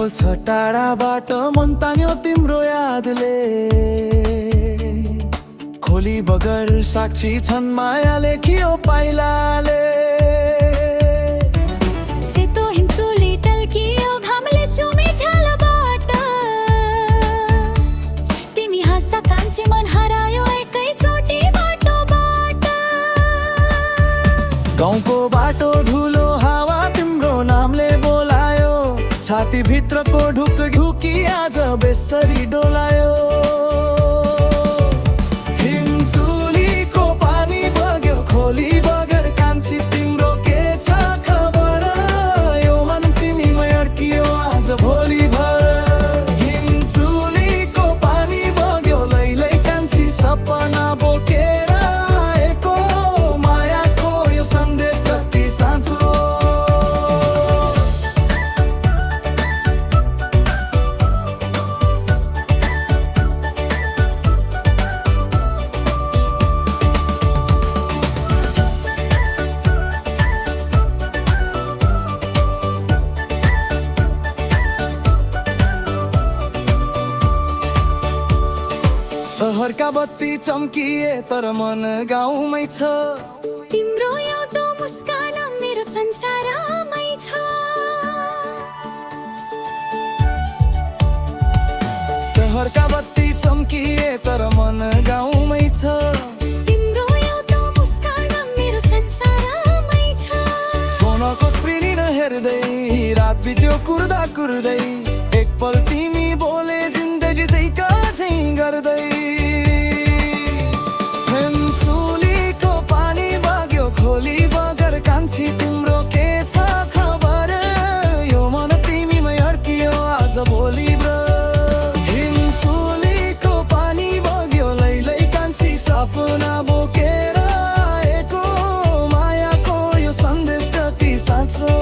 बोल्छ टाढाबाट मन तान्यो तिम्रो यादले। खोली बगर साक्षी छन् माया लेखियो पाइलाले। सेतो हिमसुली टल्कियो घामले चुमे झ्यालबाट। तिमी हाँस्दा कान्छी मन हरायो एकैचोटि बाटोबाट। गाउँको बाटो धुलो हावा तिम्रो नामले बोलायो। छाती भित्रको ढुक ढुकी आज बेसरी डोलायो। हिमसुलीको पानी बग्यो खोली बगर कान्छी तिम्रो के छ खबर। यो मन तिमीमै अड्कियो आज भोलि भर। हिमसुलीको पानी बग्यो लैलै कान्छी सपना बोकेर आएको। मायाको यो सन्देश कति साँचो। सहरका बत्ती चम्किए तर मन गाउँमै छ। तिम्रो एउटा मुस्कान मेरो संसारमै छ। सहरका बत्ती चम्किए तर मन गाउँमै छ। तिम्रो एउटा मुस्कान मेरो संसारमै छ। सोनको स्क्रिन हेर्दै रात बित्यो कुर्दा कुर्दै। एकपल तिमी बोले जिन्दगी झैका झै गर्दै। हिमसुलीको पानी बग्यो खोली बगर कान्छी तिम्रो के छ खबर। यो मन तिमीमै अड्कियो आज भोलि भर। हिमसुलीको पानी बग्यो लैलै कान्छी सपना बोकेर आएको। मायाको यो सन्देश कति साँचो।